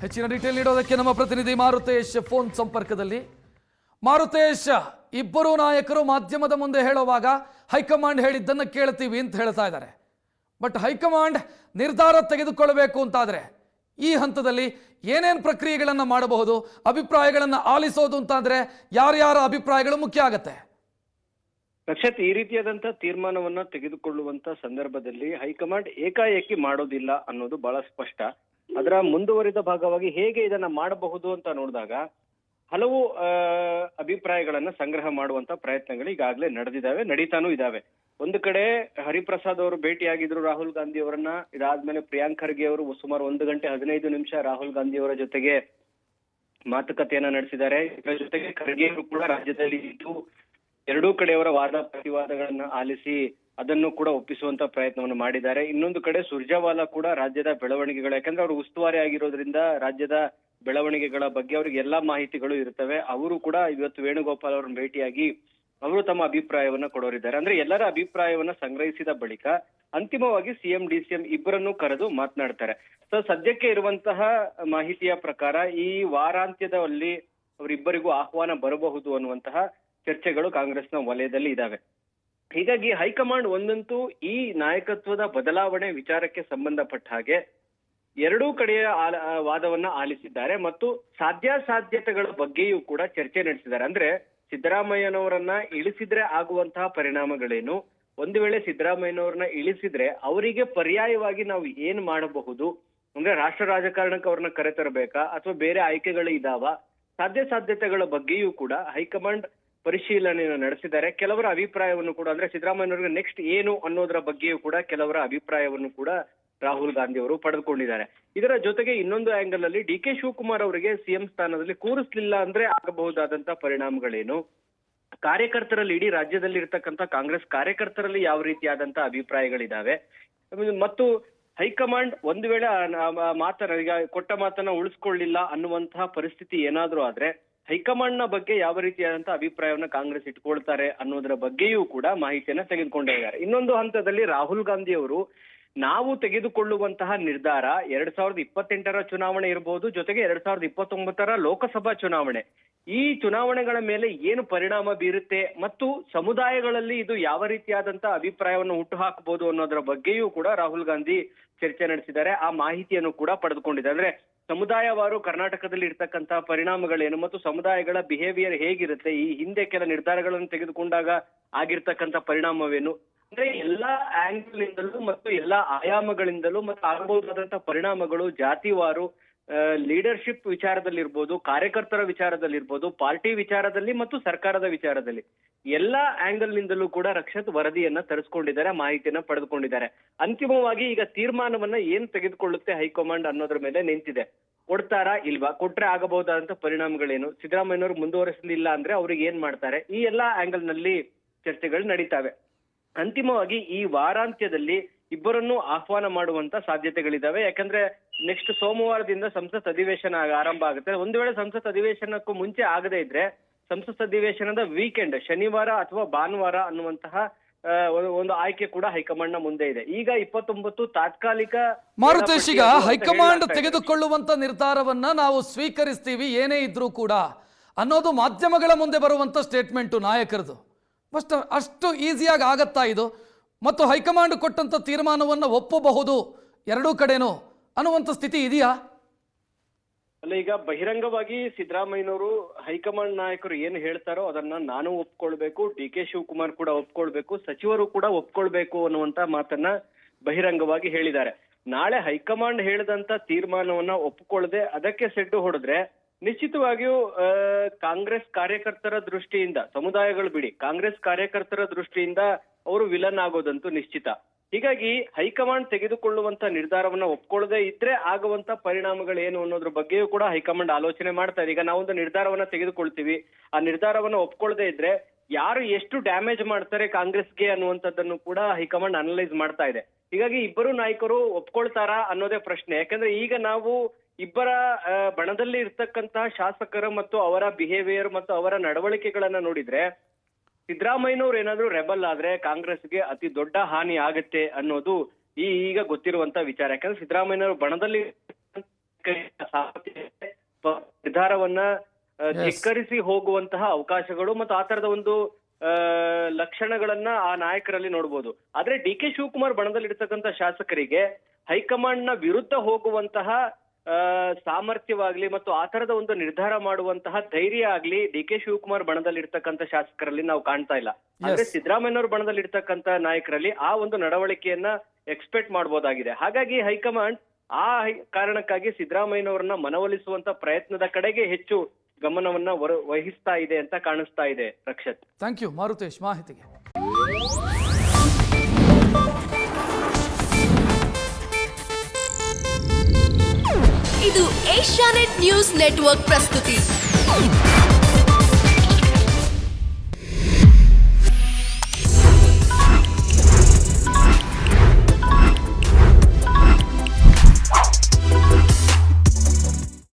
ಹೆಚ್ಚಿನ ಡೀಟೇಲ್ ನೀಡೋದಕ್ಕೆ ನಮ್ಮ ಪ್ರತಿನಿಧಿ ಮಾರುತೇಶ್ ಫೋನ್ ಸಂಪರ್ಕದಲ್ಲಿ. ಮಾರುತೇಶ್, ಇಬ್ಬರು ನಾಯಕರು ಮಾಧ್ಯಮದ ಮುಂದೆ ಹೇಳುವಾಗ ಹೈಕಮಾಂಡ್ ಹೇಳಿದ್ದನ್ನು ಕೇಳ್ತೀವಿ ಅಂತ ಹೇಳ್ತಾ ಇದ್ದಾರೆ. ಬಟ್ ಹೈಕಮಾಂಡ್ ನಿರ್ಧಾರ ತೆಗೆದುಕೊಳ್ಳಬೇಕು ಅಂತಾದರೆ ಈ ಹಂತದಲ್ಲಿ ಏನೇನು ಪ್ರಕ್ರಿಯೆಗಳನ್ನು ಮಾಡಬಹುದು, ಅಭಿಪ್ರಾಯಗಳನ್ನು ಆಲಿಸೋದು ಅಂತಾದರೆ ಯಾರ್ಯಾರ ಅಭಿಪ್ರಾಯಗಳು ಮುಖ್ಯ ಆಗತ್ತೆ? ರಕ್ಷತ್, ಈ ರೀತಿಯಾದಂತಹ ತೀರ್ಮಾನವನ್ನ ತೆಗೆದುಕೊಳ್ಳುವಂತ ಸಂದರ್ಭದಲ್ಲಿ ಹೈಕಮಾಂಡ್ ಏಕಾಏಕಿ ಮಾಡೋದಿಲ್ಲ ಅನ್ನೋದು ಬಹಳ ಸ್ಪಷ್ಟ. ಅದರ ಮುಂದುವರಿದ ಭಾಗವಾಗಿ ಹೇಗೆ ಇದನ್ನ ಮಾಡಬಹುದು ಅಂತ ನೋಡಿದಾಗ ಹಲವು ಅಭಿಪ್ರಾಯಗಳನ್ನ ಸಂಗ್ರಹ ಮಾಡುವಂತ ಪ್ರಯತ್ನಗಳು ಈಗಾಗಲೇ ನಡೀತಾನೂ ಇದಾವೆ. ಒಂದು ಕಡೆ ಹರಿಪ್ರಸಾದ್ ಅವರು ಭೇಟಿಯಾಗಿದ್ರು ರಾಹುಲ್ ಗಾಂಧಿ ಅವರನ್ನ. ಇದಾದ್ಮೇಲೆ ಪ್ರಿಯಾಂಕ್ ಖರ್ಗೆ ಅವರು ಸುಮಾರು 1 ಗಂಟೆ 15 ನಿಮಿಷ ರಾಹುಲ್ ಗಾಂಧಿ ಅವರ ಜೊತೆಗೆ ಮಾತುಕತೆಯನ್ನ ನಡೆಸಿದ್ದಾರೆ. ಇದರ ಜೊತೆಗೆ ಖರ್ಗೆ ಅವರು ಕೂಡ ರಾಜ್ಯದಲ್ಲಿ ಇದ್ದು ಎರಡೂ ಕಡೆಯವರ ವಾದ ಪ್ರತಿವಾದಗಳನ್ನ ಆಲಿಸಿ ಅದನ್ನು ಕೂಡ ಒಪ್ಪಿಸುವಂತ ಪ್ರಯತ್ನವನ್ನು ಮಾಡಿದ್ದಾರೆ. ಇನ್ನೊಂದು ಕಡೆ ಸುರ್ಜೇವಾಲಾ ಕೂಡ ರಾಜ್ಯದ ಬೆಳವಣಿಗೆಗಳು, ಯಾಕಂದ್ರೆ ಅವರು ಉಸ್ತುವಾರಿ ಆಗಿರೋದ್ರಿಂದ ರಾಜ್ಯದ ಬೆಳವಣಿಗೆಗಳ ಬಗ್ಗೆ ಅವ್ರಿಗೆ ಎಲ್ಲಾ ಮಾಹಿತಿಗಳು ಇರ್ತವೆ. ಅವರು ಕೂಡ ಇವತ್ತು ವೇಣುಗೋಪಾಲ್ ಅವರನ್ನ ಭೇಟಿಯಾಗಿ ಅವರು ತಮ್ಮ ಅಭಿಪ್ರಾಯವನ್ನ ಕೊಡೋರಿದ್ದಾರೆ. ಅಂದ್ರೆ ಎಲ್ಲರ ಅಭಿಪ್ರಾಯವನ್ನ ಸಂಗ್ರಹಿಸಿದ ಬಳಿಕ ಅಂತಿಮವಾಗಿ ಸಿಎಂ ಡಿಸಿಎಂ ಇಬ್ಬರನ್ನು ಕರೆದು ಮಾತನಾಡ್ತಾರೆ. ಸೊ ಸದ್ಯಕ್ಕೆ ಇರುವಂತಹ ಮಾಹಿತಿಯ ಪ್ರಕಾರ ಈ ವಾರಾಂತ್ಯದಲ್ಲಿ ಅವರಿಬ್ಬರಿಗೂ ಆಹ್ವಾನ ಬರಬಹುದು ಅನ್ನುವಂತಹ ಚರ್ಚೆಗಳು ಕಾಂಗ್ರೆಸ್ನ ವಲಯದಲ್ಲಿ ಇದಾವೆ. ಹೀಗಾಗಿ ಹೈಕಮಾಂಡ್ ಒಂದಂತೂ ಈ ನಾಯಕತ್ವದ ಬದಲಾವಣೆ ವಿಚಾರಕ್ಕೆ ಸಂಬಂಧಪಟ್ಟ ಹಾಗೆ ಎರಡೂ ಕಡೆಯ ವಾದವನ್ನ ಆಲಿಸಿದ್ದಾರೆ ಮತ್ತು ಸಾಧ್ಯತೆಗಳ ಬಗ್ಗೆಯೂ ಕೂಡ ಚರ್ಚೆ ನಡೆಸಿದ್ದಾರೆ. ಅಂದ್ರೆ ಸಿದ್ದರಾಮಯ್ಯನವರನ್ನ ಇಳಿಸಿದ್ರೆ ಆಗುವಂತಹ ಪರಿಣಾಮಗಳೇನು, ಒಂದು ವೇಳೆ ಸಿದ್ದರಾಮಯ್ಯನವರನ್ನ ಇಳಿಸಿದ್ರೆ ಅವರಿಗೆ ಪರ್ಯಾಯವಾಗಿ ನಾವು ಏನ್ ಮಾಡಬಹುದು, ಅಂದ್ರೆ ರಾಷ್ಟ್ರ ರಾಜಕಾರಣಕ್ಕೆ ಅವ್ರನ್ನ ಕರೆತರಬೇಕಾ ಅಥವಾ ಬೇರೆ ಆಯ್ಕೆಗಳು ಇದಾವ, ಸಾಧ್ಯತೆಗಳ ಬಗ್ಗೆಯೂ ಕೂಡ ಹೈಕಮಾಂಡ್ ಪರಿಶೀಲನೆಯನ್ನು ನಡೆಸಿದ್ದಾರೆ. ಕೆಲವರ ಅಭಿಪ್ರಾಯವನ್ನು ಕೂಡ, ಅಂದ್ರೆ ಸಿದ್ದರಾಮಯ್ಯನವರಿಗೆ ನೆಕ್ಸ್ಟ್ ಏನು ಅನ್ನೋದರ ಬಗ್ಗೆಯೂ ಕೂಡ ಕೆಲವರ ಅಭಿಪ್ರಾಯವನ್ನು ಕೂಡ ರಾಹುಲ್ ಗಾಂಧಿ ಅವರು ಪಡೆದುಕೊಂಡಿದ್ದಾರೆ. ಇದರ ಜೊತೆಗೆ ಇನ್ನೊಂದು ಆಂಗಲ್ ಅಲ್ಲಿ ಡಿ ಕೆ ಶಿವಕುಮಾರ್ ಅವರಿಗೆ ಸಿಎಂ ಸ್ಥಾನದಲ್ಲಿ ಕೂರಿಸಲಿಲ್ಲ ಅಂದ್ರೆ ಆಗಬಹುದಾದಂತಹ ಪರಿಣಾಮಗಳೇನು, ಕಾರ್ಯಕರ್ತರಲ್ಲಿ ಇಡೀ ರಾಜ್ಯದಲ್ಲಿ ಇರ್ತಕ್ಕಂಥ ಕಾಂಗ್ರೆಸ್ ಕಾರ್ಯಕರ್ತರಲ್ಲಿ ಯಾವ ರೀತಿಯಾದಂತಹ ಅಭಿಪ್ರಾಯಗಳಿದಾವೆ, ಮತ್ತು ಹೈಕಮಾಂಡ್ ಒಂದು ವೇಳೆ ಈಗ ಕೊಟ್ಟ ಮಾತನ್ನ ಉಳಿಸ್ಕೊಳ್ಳಿಲ್ಲ ಅನ್ನುವಂತಹ ಪರಿಸ್ಥಿತಿ ಏನಾದ್ರೂ ಆದ್ರೆ ಹೈಕಮಾಂಡ್ ನ ಬಗ್ಗೆ ಯಾವ ರೀತಿಯಾದಂತಹ ಅಭಿಪ್ರಾಯವನ್ನ ಕಾಂಗ್ರೆಸ್ ಇಟ್ಕೊಳ್ತಾರೆ ಅನ್ನೋದರ ಬಗ್ಗೆಯೂ ಕೂಡ ಮಾಹಿತಿಯನ್ನ ತೆಗೆದುಕೊಂಡಿದ್ದಾರೆ. ಇನ್ನೊಂದು ಹಂತದಲ್ಲಿ ರಾಹುಲ್ ಗಾಂಧಿ ಅವರು ನಾವು ತೆಗೆದುಕೊಳ್ಳುವಂತಹ ನಿರ್ಧಾರ 2028ರ ಚುನಾವಣೆ ಇರಬಹುದು, ಜೊತೆಗೆ 2029ರ ಲೋಕಸಭಾ ಚುನಾವಣೆ, ಈ ಚುನಾವಣೆಗಳ ಮೇಲೆ ಏನು ಪರಿಣಾಮ ಬೀರುತ್ತೆ ಮತ್ತು ಸಮುದಾಯಗಳಲ್ಲಿ ಇದು ಯಾವ ರೀತಿಯಾದಂತಹ ಅಭಿಪ್ರಾಯವನ್ನು ಹುಟ್ಟು ಹಾಕಬಹುದು ಅನ್ನೋದರ ಬಗ್ಗೆಯೂ ಕೂಡ ರಾಹುಲ್ ಗಾಂಧಿ ಚರ್ಚೆ ನಡೆಸಿದ್ದಾರೆ. ಆ ಮಾಹಿತಿಯನ್ನು ಕೂಡ ಪಡೆದುಕೊಂಡಿದ್ದಾರೆ. ಅಂದ್ರೆ ಸಮುದಾಯವಾರು ಕರ್ನಾಟಕದಲ್ಲಿ ಇರ್ತಕ್ಕಂತಹ ಪರಿಣಾಮಗಳೇನು ಮತ್ತು ಸಮುದಾಯಗಳ ಬಿಹೇವಿಯರ್ ಹೇಗಿರುತ್ತೆ, ಈ ಹಿಂದೆ ಕೆಲ ನಿರ್ಧಾರಗಳನ್ನು ತೆಗೆದುಕೊಂಡಾಗ ಆಗಿರ್ತಕ್ಕಂಥ ಪರಿಣಾಮವೇನು, ಅಂದ್ರೆ ಎಲ್ಲಾ ಆಂಗಲ್ ನಿಂದಲೂ ಮತ್ತು ಎಲ್ಲಾ ಆಯಾಮಗಳಿಂದಲೂ ಮತ್ತು ಆಗಬಹುದಾದಂತಹ ಪರಿಣಾಮಗಳು ಜಾತಿವಾರು, ಲೀಡರ್ಶಿಪ್ ವಿಚಾರದಲ್ಲಿರ್ಬೋದು, ಕಾರ್ಯಕರ್ತರ ವಿಚಾರದಲ್ಲಿರ್ಬೋದು, ಪಾರ್ಟಿ ವಿಚಾರದಲ್ಲಿ ಮತ್ತು ಸರ್ಕಾರದ ವಿಚಾರದಲ್ಲಿ ಎಲ್ಲಾ ಆಂಗಲ್ ನಿಂದಲೂ ಕೂಡ ರಕ್ಷತ್ ವರದಿಯನ್ನ ತರಿಸ್ಕೊಂಡಿದ್ದಾರೆ, ಮಾಹಿತಿಯನ್ನ ಪಡೆದುಕೊಂಡಿದ್ದಾರೆ. ಅಂತಿಮವಾಗಿ ಈಗ ತೀರ್ಮಾನವನ್ನ ಏನ್ ತೆಗೆದುಕೊಳ್ಳುತ್ತೆ ಹೈಕಮಾಂಡ್ ಅನ್ನೋದ್ರ ಮೇಲೆ ನಿಂತಿದೆ. ಕೊಡ್ತಾರಾ ಇಲ್ವಾ, ಕೊಟ್ರೆ ಆಗಬಹುದಾದಂತ ಪರಿಣಾಮಗಳೇನು, ಸಿದ್ದರಾಮಯ್ಯನವರು ಮುಂದುವರಿಸಲಿಲ್ಲ ಅಂದ್ರೆ ಅವ್ರಿಗೆ ಏನ್ ಮಾಡ್ತಾರೆ, ಈ ಎಲ್ಲಾ ಆಂಗಲ್ ನಲ್ಲಿ ಚರ್ಚೆಗಳು ನಡೀತಾವೆ. ಅಂತಿಮವಾಗಿ ಈ ವಾರಾಂತ್ಯದಲ್ಲಿ ಇಬ್ಬರನ್ನು ಆಹ್ವಾನ ಮಾಡುವಂತ ಸಾಧ್ಯತೆಗಳಿದಾವೆ. ಯಾಕಂದ್ರೆ ನೆಕ್ಸ್ಟ್ ಸೋಮವಾರದಿಂದ ಸಂಸತ್ ಅಧಿವೇಶನ ಆರಂಭ ಆಗುತ್ತೆ. ಒಂದು ವೇಳೆ ಸಂಸತ್ ಅಧಿವೇಶನಕ್ಕೂ ಮುಂಚೆ ಆಗದೇ ಇದ್ರೆ ಸಂಸತ್ ಅಧಿವೇಶನದ ವೀಕೆಂಡ್ ಶನಿವಾರ ಅಥವಾ ಭಾನುವಾರ ಅನ್ನುವಂತಹ ಒಂದು ಆಯ್ಕೆ ಕೂಡ ಹೈಕಮಾಂಡ್ ನ ಮುಂದೆ ಇದೆ. ಈಗ 29 ತಾತ್ಕಾಲಿಕ. ಮಾರುತೇಶ್, ಈಗ ಹೈಕಮಾಂಡ್ ತೆಗೆದುಕೊಳ್ಳುವಂತ ನಿರ್ಧಾರವನ್ನ ನಾವು ಸ್ವೀಕರಿಸ್ತೀವಿ ಏನೇ ಇದ್ರೂ ಕೂಡ ಅನ್ನೋದು ಮಾಧ್ಯಮಗಳ ಮುಂದೆ ಬರುವಂತ ಸ್ಟೇಟ್ಮೆಂಟು ನಾಯಕರದು. ಫಸ್ಟ್ ಅಷ್ಟು ಈಸಿಯಾಗಿ ಆಗತ್ತಾ ಇದು? ಮತ್ತು ಹೈಕಮಾಂಡ್ ಕೊಟ್ಟಂತ ತೀರ್ಮಾನವನ್ನು ಒಪ್ಪಬಹುದು ಎರಡೂ ಕಡೆನೂ ಅನ್ನುವಂಥ ಸ್ಥಿತಿ ಇದೆಯಾ? ಅಲ್ಲ, ಈಗ ಬಹಿರಂಗವಾಗಿ ಸಿದ್ದರಾಮಯ್ಯನವರು ಹೈಕಮಾಂಡ್ ನಾಯಕರು ಏನು ಹೇಳ್ತಾರೋ ಅದನ್ನ ನಾನು ಒಪ್ಕೊಳ್ಬೇಕು, ಡಿ ಕೆ ಶಿವಕುಮಾರ್ ಕೂಡ ಒಪ್ಕೊಳ್ಬೇಕು, ಸಚಿವರು ಕೂಡ ಒಪ್ಕೊಳ್ಬೇಕು ಅನ್ನುವಂತ ಮಾತನ್ನ ಬಹಿರಂಗವಾಗಿ ಹೇಳಿದ್ದಾರೆ. ನಾಳೆ ಹೈಕಮಾಂಡ್ ಹೇಳಿದಂತ ತೀರ್ಮಾನವನ್ನ ಒಪ್ಕೊಳ್ಳದೆ ಅದಕ್ಕೆ ಸೆಡ್ಡು ಹೊಡೆದ್ರೆ ನಿಶ್ಚಿತವಾಗಿಯೂ ಕಾಂಗ್ರೆಸ್ ಕಾರ್ಯಕರ್ತರ ದೃಷ್ಟಿಯಿಂದ, ಸಮುದಾಯಗಳು ಬಿಡಿ, ಕಾಂಗ್ರೆಸ್ ಕಾರ್ಯಕರ್ತರ ದೃಷ್ಟಿಯಿಂದ ಅವರು ವಿಲನ್ ಆಗೋದಂತೂ ನಿಶ್ಚಿತ. ಹೀಗಾಗಿ ಹೈಕಮಾಂಡ್ ತೆಗೆದುಕೊಳ್ಳುವಂತ ನಿರ್ಧಾರವನ್ನ ಒಪ್ಕೊಳ್ಳದೆ ಇದ್ರೆ ಆಗುವಂತ ಪರಿಣಾಮಗಳೇನು ಅನ್ನೋದ್ರ ಬಗ್ಗೆಯೂ ಕೂಡ ಹೈಕಮಾಂಡ್ ಆಲೋಚನೆ ಮಾಡ್ತಾ ಇದೆ. ಈಗ ನಾವೊಂದು ನಿರ್ಧಾರವನ್ನ ತೆಗೆದುಕೊಳ್ತೀವಿ, ಆ ನಿರ್ಧಾರವನ್ನ ಒಪ್ಕೊಳ್ಳದೆ ಇದ್ರೆ ಯಾರು ಎಷ್ಟು ಡ್ಯಾಮೇಜ್ ಮಾಡ್ತಾರೆ ಕಾಂಗ್ರೆಸ್ಗೆ ಅನ್ನುವಂಥದ್ದನ್ನು ಕೂಡ ಹೈಕಮಾಂಡ್ ಅನಲೈಸ್ ಮಾಡ್ತಾ ಇದೆ. ಹೀಗಾಗಿ ಇಬ್ಬರು ನಾಯಕರು ಒಪ್ಕೊಳ್ತಾರಾ ಅನ್ನೋದೇ ಪ್ರಶ್ನೆ. ಯಾಕಂದ್ರೆ ಈಗ ನಾವು ಇಬ್ಬರ ಬಣದಲ್ಲಿ ಇರ್ತಕ್ಕಂತಹ ಶಾಸಕರು ಮತ್ತು ಅವರ ಬಿಹೇವಿಯರ್ ಮತ್ತು ಅವರ ನಡವಳಿಕೆಗಳನ್ನ ನೋಡಿದ್ರೆ ಸಿದ್ದರಾಮಯ್ಯನವ್ರು ಏನಾದ್ರು ರೆಬಲ್ ಆದ್ರೆ ಕಾಂಗ್ರೆಸ್ಗೆ ಅತಿ ದೊಡ್ಡ ಹಾನಿ ಆಗತ್ತೆ ಅನ್ನೋದು ಈಗ ಗೊತ್ತಿರುವಂತ ವಿಚಾರ. ಯಾಕಂದ್ರೆ ಸಿದ್ದರಾಮಯ್ಯನವರು ಬಣದಲ್ಲಿ ನಿರ್ಧಾರವನ್ನ ಧಿಕ್ಕರಿಸಿ ಹೋಗುವಂತಹ ಅವಕಾಶಗಳು ಮತ್ತು ಆ ತರದ ಒಂದು ಲಕ್ಷಣಗಳನ್ನ ಆ ನಾಯಕರಲ್ಲಿ ನೋಡ್ಬೋದು. ಆದ್ರೆ ಡಿ ಕೆ ಶಿವಕುಮಾರ್ ಬಣದಲ್ಲಿರ್ತಕ್ಕಂಥ ಶಾಸಕರಿಗೆ ಹೈಕಮಾಂಡ್ ನ ವಿರುದ್ಧ ಹೋಗುವಂತಹ ಸಾಮರ್ಥ್ಯವಾಗ್ಲಿ ಮತ್ತು ಆ ತರದ ಒಂದು ನಿರ್ಧಾರ ಮಾಡುವಂತಹ ಧೈರ್ಯ ಆಗ್ಲಿ ಡಿ ಕೆ ಶಿವಕುಮಾರ್ ಬಣದಲ್ಲಿರ್ತಕ್ಕಂಥ ಶಾಸಕರಲ್ಲಿ ನಾವು ಕಾಣ್ತಾ ಇಲ್ಲ. ಆದ್ರೆ ಸಿದ್ದರಾಮಯ್ಯನವ್ರ ಬಣದಲ್ಲಿರ್ತಕ್ಕಂಥ ನಾಯಕರಲ್ಲಿ ಆ ಒಂದು ನಡವಳಿಕೆಯನ್ನ ಎಕ್ಸ್ಪೆಕ್ಟ್ ಮಾಡ್ಬೋದಾಗಿದೆ. ಹಾಗಾಗಿ ಹೈಕಮಾಂಡ್ ಆ ಕಾರಣಕ್ಕಾಗಿ ಸಿದ್ದರಾಮಯ್ಯನವರನ್ನ ಮನವೊಲಿಸುವಂತ ಪ್ರಯತ್ನದ ಕಡೆಗೆ ಹೆಚ್ಚು ಗಮನವನ್ನ ವಹಿಸ್ತಾ ಇದೆ ಅಂತ ಕಾಣಿಸ್ತಾ ಇದೆ. ರಕ್ಷತ್, ಥ್ಯಾಂಕ್ ಯು ಮಾರುತೇಶ್ ಮಾಹಿತಿಗೆ. ಇದು ಏಷ್ಯಾನೆಟ್ ನ್ಯೂಸ್ ನೆಟ್ವರ್ಕ್ ಪ್ರಸ್ತುತಿ.